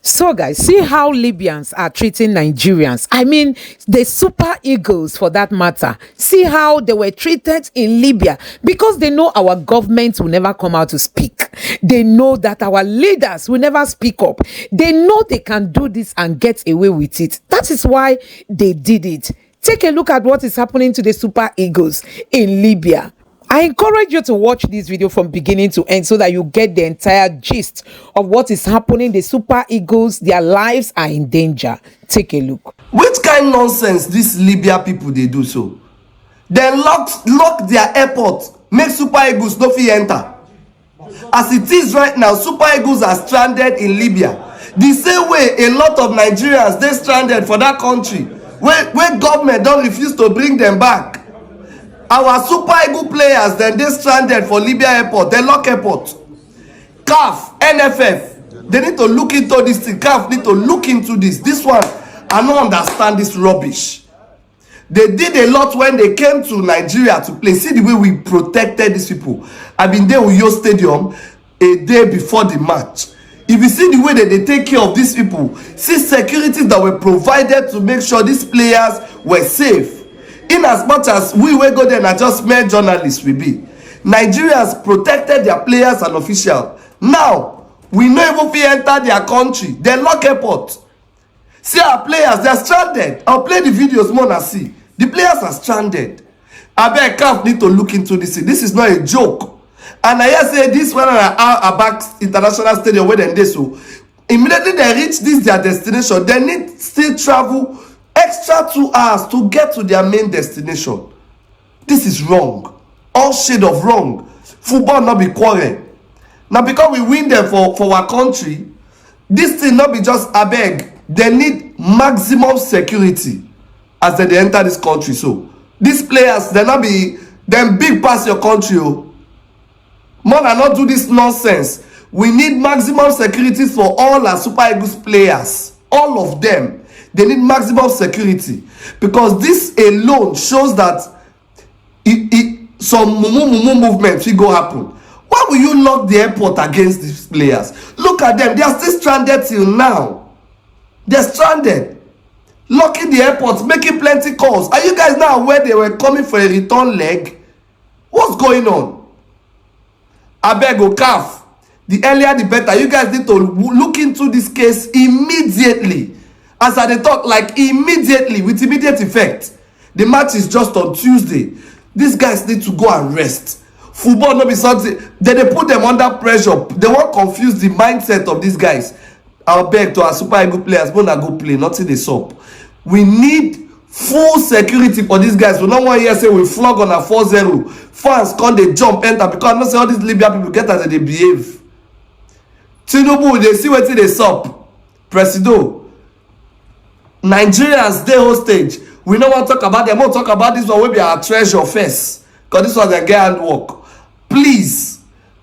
So, guys, see how Libyans are treating Nigerians. I mean, the Super Eagles for that matter. See how they were treated in Libya because they know our government will never come out to speak. They know that our leaders will never speak up. They know they can do this and get away with it. That is why they did it. Take a look at what is happening to the Super Eagles in Libya. I encourage you to watch this video from beginning to end so that you get the entire gist of what is happening. The Super Eagles, their lives are in danger. Take a look. Which kind of nonsense these Libya people they do so? They lock their airport, make Super Eagles no fit enter. As it is right now, Super Eagles are stranded in Libya. The same way a lot of Nigerians they stranded for that country where government don't refuse to bring them back. Our Super Eagle players then they stranded for Libya airport, they lock airport. CAF, NFF, they need to look into this thing. CAF need to look into this. This one, I don't understand this rubbish. They did a lot when they came to Nigeria to play. See the way we protected these people. I've been there with your stadium a day before the match. If you see the way that they take care of these people, see securities that were provided to make sure these players were safe. In as much as we will go there and just mere journalists will be. Nigerians protected their players and officials. Now, we know even if we enter their country, they lock airport. See our players, they're stranded. I'll play the videos more and see. The players are stranded. I bet CAF need to look into this. This is not a joke. And I hear say this one are back international stadium where they so immediately they reach this their destination, they need still travel extra 2 hours to get to their main destination. This is wrong. All shade of wrong. Football not be quarrel. Now because we win them for our country, this thing not be just a beg. They need maximum security as they enter this country. So these players, they not be them big pass your country. Oh. Man, I not do this nonsense. We need maximum security for all our Super Eagles players. All of them. They need maximum security because this alone shows that some movement will go happen. Why will you lock the airport against these players? Look at them. They are still stranded till now. They're stranded. Locking the airport, making plenty calls. Are you guys now aware they were coming for a return leg? What's going on? I beg you, CAF. The earlier the better. You guys need to look into this case immediately. As I talk, like immediately, with immediate effect. The match is just on Tuesday. These guys need to go and rest. Football not be something. Then they put them under pressure. They won't confuse the mindset of these guys. I'll beg to our Super Eagle players, but not go play, nothing they sup. We need full security for these guys. We don't want to hear say we flog on a 4-0. Fans can't they jump, enter, because I know say all these Libyan people get as they behave. Tinubu, they see what they sup. Presido. Nigerians, they hostage. We don't want to talk about them. We want to talk about this one. Will be our treasure first. Because this one they get and work. Please,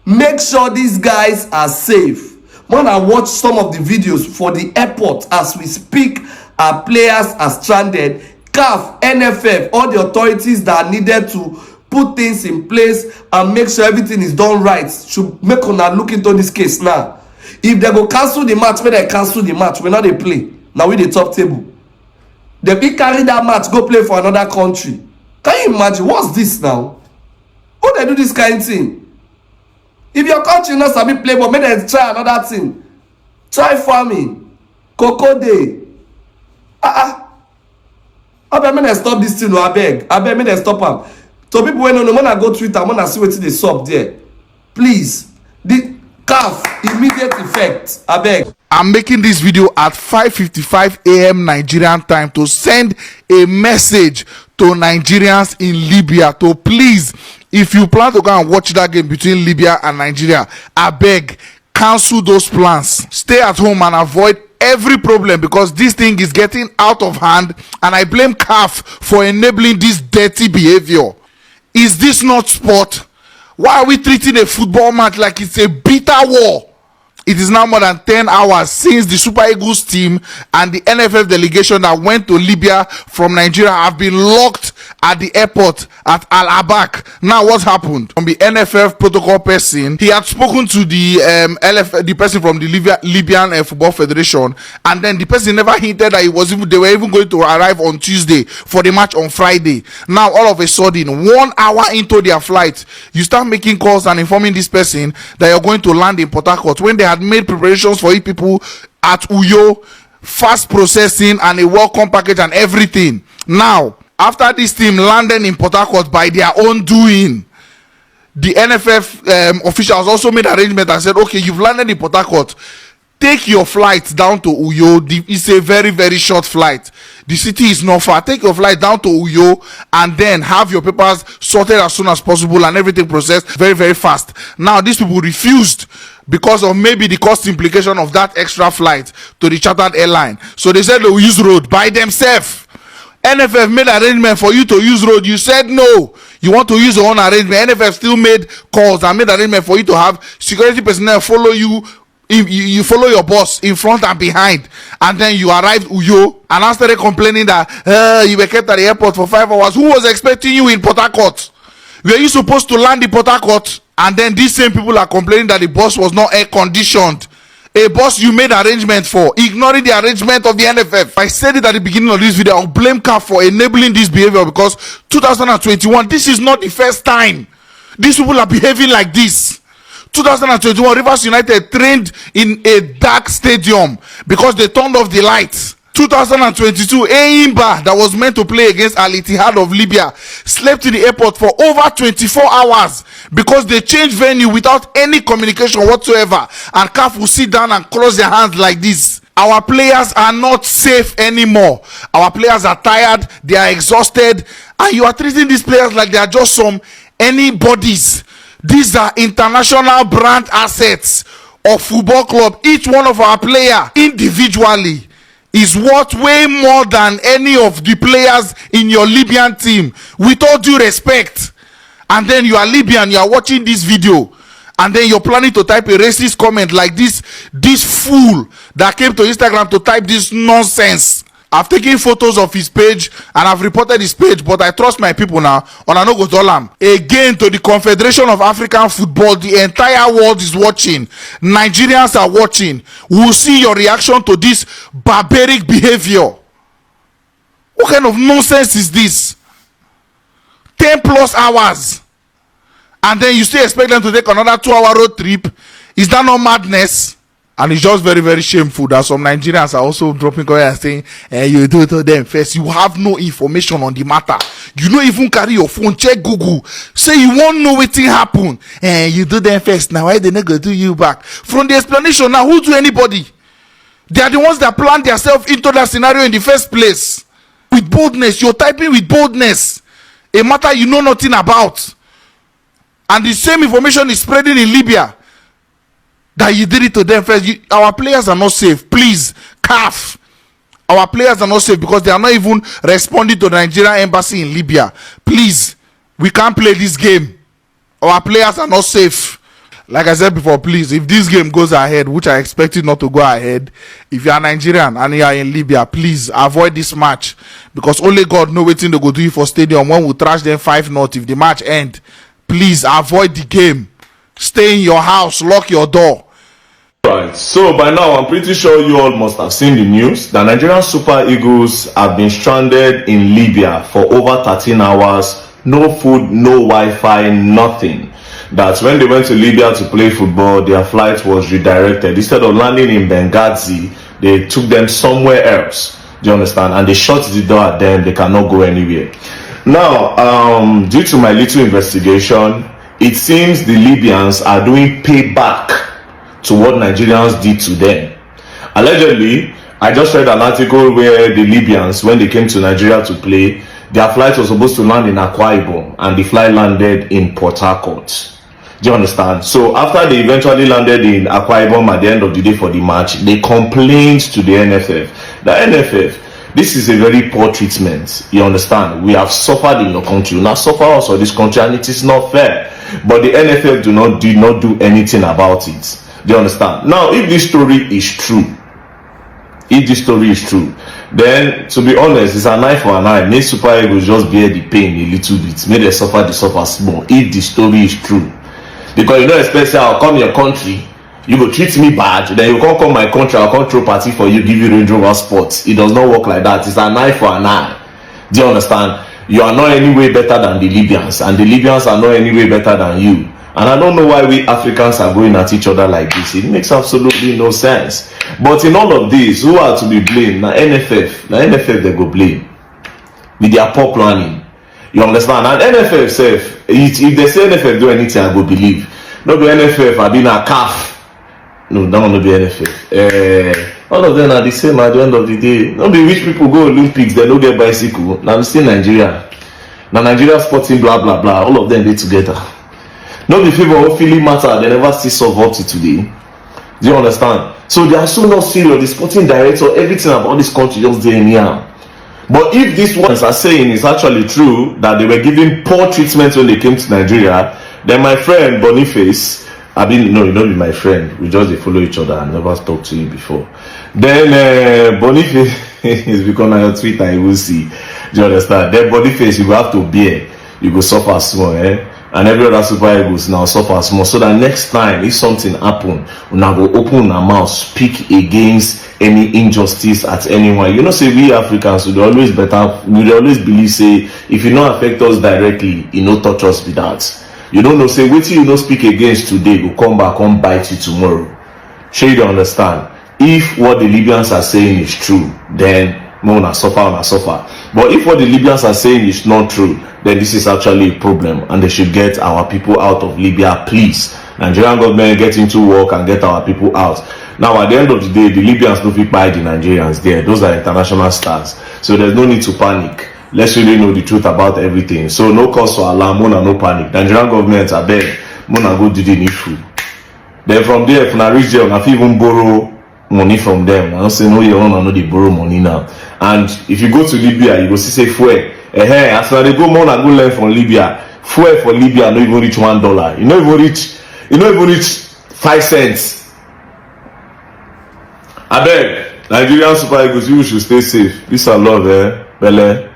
make sure these guys are safe. When I watch some of the videos for the airport as we speak, our players are stranded. CAF, NFF, all the authorities that are needed to put things in place and make sure everything is done right should make una look into this case now. If they go cancel the match, when they cancel the match, we not they play. Now we the top table. They be carry that match, go play for another country. Can you imagine? What's this now? Who they do this kind of thing? If your country not sabi play, but make them try another thing. Try farming. Cocoa day. I beg me stop this thing. I beg me stop am. So people when no wanna go Twitter, wanna see what they sup there. Please, the CAF immediate effect. I beg. I'm making this video at 5:55 a.m. Nigerian time to send a message to Nigerians in Libya to please, if you plan to go and watch that game between Libya and Nigeria, I beg, cancel those plans. Stay at home and avoid every problem because this thing is getting out of hand and I blame CAF for enabling this dirty behavior. Is this not sport? Why are we treating a football match like it's a bitter war? It is now more than 10 hours since the Super Eagles team and the NFF delegation that went to Libya from Nigeria have been locked at the airport at Al Abak. Now, what happened? From the NFF protocol person, he had spoken to the person from the Libyan Football Federation, and then the person never hinted that they were even going to arrive on Tuesday for the match on Friday. Now, all of a sudden, 1 hour into their flight, you start making calls and informing this person that you're going to land in Port Harcourt when they had made preparations for you people at Uyo, fast processing and a welcome package and everything. Now, after this team landed in Port Harcourt by their own doing, the NFF officials also made arrangement and said, okay, you've landed in Port Harcourt, take your flight down to Uyo. It's a very, very short flight. The city is not far. Take your flight down to Uyo and then have your papers sorted as soon as possible and everything processed very, very fast. Now, these people refused because of maybe the cost implication of that extra flight to the chartered airline. So they said they will use road by themselves. NFF made arrangement for you to use road. You said no. You want to use your own arrangement. NFF still made calls and made arrangement for you to have security personnel follow you. You follow your boss in front and behind, and then you arrived Uyo and I started complaining that you were kept at the airport for 5 hours. Who was expecting you in Port Harcourt? Were you supposed to land in Port Harcourt? And then these same people are complaining that the bus was not air conditioned. A bus you made arrangement for, ignoring the arrangement of the NFF. I said it at the beginning of this video. I'll blame CAF for enabling this behavior because 2021, this is not the first time these people are behaving like this. 2021, Rivers United trained in a dark stadium because they turned off the lights. 2022, Eimba, that was meant to play against Al Ittihad of Libya, slept in the airport for over 24 hours because they changed venue without any communication whatsoever. And CAF will sit down and cross their hands like this. Our players are not safe anymore. Our players are tired, they are exhausted, and you are treating these players like they are just some anybody's. These are international brand assets of football club. Each one of our player individually is worth way more than any of the players in your Libyan team, with all due respect. And then you are Libyan, you are watching this video, and then you're planning to type a racist comment like this fool that came to Instagram to type this nonsense. I've taken photos of his page and I've reported his page, but I trust my people now. On an Ogodolam. Again, to the Confederation of African Football, the entire world is watching. Nigerians are watching. We'll see your reaction to this barbaric behavior. What kind of nonsense is this? 10 plus hours. And then you still expect them to take another 2-hour road trip? Is that not madness? And it's just very, very shameful that some Nigerians are also dropping comments and saying, you do it to them first. You have no information on the matter. You don't even carry your phone. Check Google. Say you won't know what happen. You do them first. Now why they not going to do you back? From the explanation, now who do anybody? They are the ones that planned themselves into that scenario in the first place. With boldness. You're typing with boldness. A matter you know nothing about. And the same information is spreading in Libya. That you did it to them first. Our players are not safe. Please, CAF. Our players are not safe because they are not even responding to the Nigerian embassy in Libya. Please, we can't play this game. Our players are not safe. Like I said before, please, if this game goes ahead, which I expect it not to go ahead, if you are Nigerian and you are in Libya, please avoid this match because only God knows what they go do for stadium when we trash them 5-0 if the match end. Please avoid the game. Stay in your house, lock your door. Right, so by now I'm pretty sure you all must have seen the news. The Nigerian Super Eagles have been stranded in Libya for over 13 hours. No food, no Wi-Fi, nothing. That when they went to Libya to play football, their flight was redirected. Instead of landing in Benghazi, they took them somewhere else. Do you understand? And they shut the door at them. They cannot go anywhere. Now, due to my little investigation, it seems the Libyans are doing payback to what Nigerians did to them. Allegedly, I just read an article where the Libyans, when they came to Nigeria to play, their flight was supposed to land in Akwa Ibom and the flight landed in Port Harcourt. Do you understand? So after they eventually landed in Akwa Ibom at the end of the day for the match, they complained to the NFF. The NFF, this is a very poor treatment. You understand? We have suffered in your country. Now suffer also this country, and it is not fair. But the NFF did not do anything about it. Do you understand? Now, if this story is true, then to be honest, it's an eye for an eye. Make Super Eagles just bear the pain a little bit. Make them suffer small. If the story is true, because you know, especially I'll come your country, you go treat me bad, then you can't come my country, I'll come throw party for you, give you Range Rover Sports. It does not work like that. It's an eye for an eye. Do you understand? You are not any way better than the Libyans, and the Libyans are not any way better than you. And I don't know why we Africans are going at each other like this. It makes absolutely no sense. But in all of this, who are to be blamed? Now NFF. Now NFF they go blame with their poor planning. You understand? And NFF self, if they say NFF do anything, I go believe. No be NFF, I been a calf. No, that one no be NFF. All of them are the same at the end of the day. No be rich people go Olympics, they no get bicycle. Now we still Nigeria. Now Nigeria sporting blah blah blah. All of them they together. No be favor or feeling matter, they never still solve up to today. Do you understand? So they are so not serious. The sporting director, everything about this country just there anyhow. But if these ones are saying is actually true, that they were giving poor treatment when they came to Nigeria, then my friend Boniface, no, you don't be my friend. We just follow each other. I never talked to you before. Then Boniface is because on your Twitter you will see. Do you understand? Then Boniface, you will have to bear. You go suffer small, and every other Super Eagles now suffer small, so that next time if something happen, we now go open our mouth, speak against any injustice at anyone. You know, say we Africans we always believe, say if you not affect us directly, you no touch us with that. You don't know, say wait till you don't speak against today, will come back and bite you tomorrow. Sure, you don't understand. If what the Libyans are saying is true, then una suffer. But if what the Libyans are saying is not true, then this is actually a problem, and they should get our people out of Libya, please. Nigerian government get into work and get our people out. Now, at the end of the day, the Libyans don't fit buy the Nigerians there. Those are international stars, so there's no need to panic. Let's really know the truth about everything. So no cause for alarm, no panic. Nigerian government are beg, mona go do the needful. Then from there, if I reach there, I even borrow money from them. I don't say no, you don't know they borrow money now. And if you go to Libya, you go see say fuel. As far they go more and go learn from Libya, fuel for Libya no even reach $1. You know even reach 5 cents. I beg, Nigerian Super Eagles, you should stay safe. Peace and love, Bele.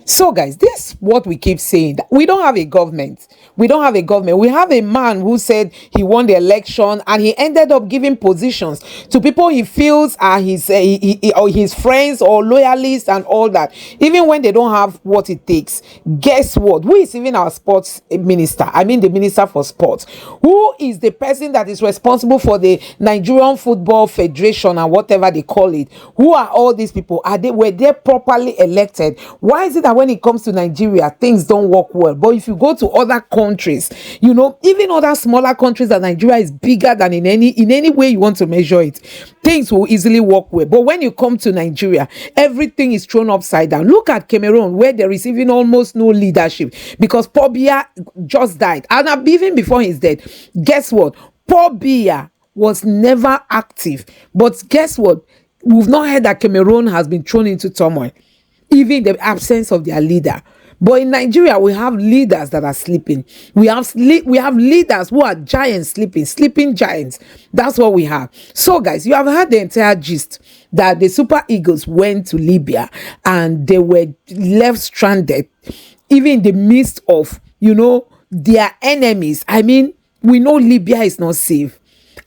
So guys, this is what we keep saying, that we don't have a government. We have a man who said he won the election and he ended up giving positions to people he feels are his friends or loyalists and all that, even when they don't have what it takes. Guess what? Who is even our sports minister? I mean the minister for sports. Who is the person that is responsible for the Nigerian Football Federation and whatever they call it? Who are all these people? Were they properly elected? Why is it that when it comes to Nigeria, things don't work well? But if you go to other countries, you know, even other smaller countries, that Nigeria is bigger than in any way you want to measure it, things will easily work well. But when you come to Nigeria, everything is thrown upside down. Look at Cameroon, where there is even almost no leadership because Paul Biya just died, and even before his death, guess what? Paul Biya was never active. But guess what? We've not heard that Cameroon has been thrown into turmoil, even in the absence of their leader. But in Nigeria, we have leaders that are sleeping. We have leaders who are giants sleeping giants. That's what we have. So guys, you have heard the entire gist that the Super Eagles went to Libya and they were left stranded, even in the midst of, you know, their enemies. I mean, we know Libya is not safe.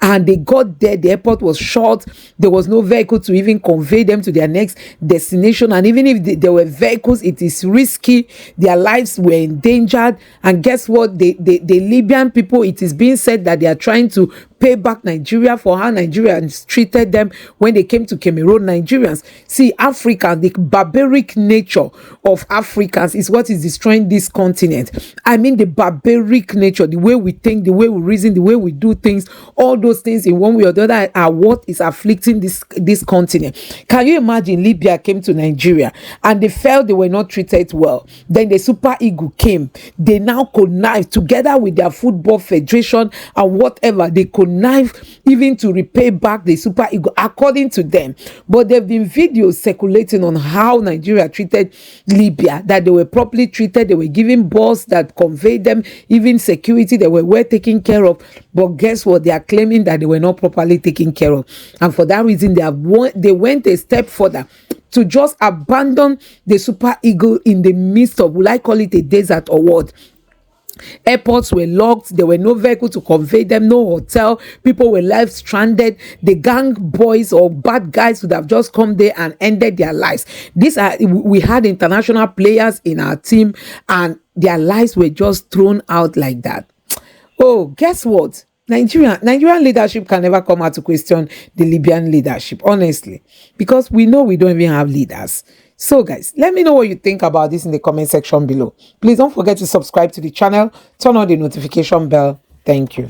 And they got there, the airport was shut, there was no vehicle to even convey them to their next destination. And even if there were vehicles, it is risky, their lives were endangered. And guess what? The Libyan people, it is being said that they are trying to pay back Nigeria for how Nigerians treated them when they came to Cameroon. Nigerians, see, Africa, the barbaric nature of Africans is what is destroying this continent. I mean, the barbaric nature, the way we think, the way we reason, the way we do things, all those things in one way or the other are what is afflicting this continent. Can you imagine? Libya came to Nigeria and they felt they were not treated well. Then the Super Eagle came. They now connived together with their football federation and whatever. They connived connive even to repay back the Super Eagles, according to them. But there have been videos circulating on how Nigeria treated Libya, that they were properly treated, they were given bus that conveyed them, even security, they were well taken care of. But guess what? They are claiming that they were not properly taken care of. And for that reason, they went a step further to just abandon the Super Eagle in the midst of, will I call it a desert or what? Airports were locked, there were no vehicle to convey them, no hotel, people were left stranded. The gang boys or bad guys would have just come there and ended their lives. We had international players in our team and their lives were just thrown out like that. Oh, guess what? Nigerian leadership can never come out to question the Libyan leadership, honestly, because we know we don't even have leaders. So guys, let me know what you think about this in the comment section below. Please don't forget to subscribe to the channel, turn on the notification bell. Thank you.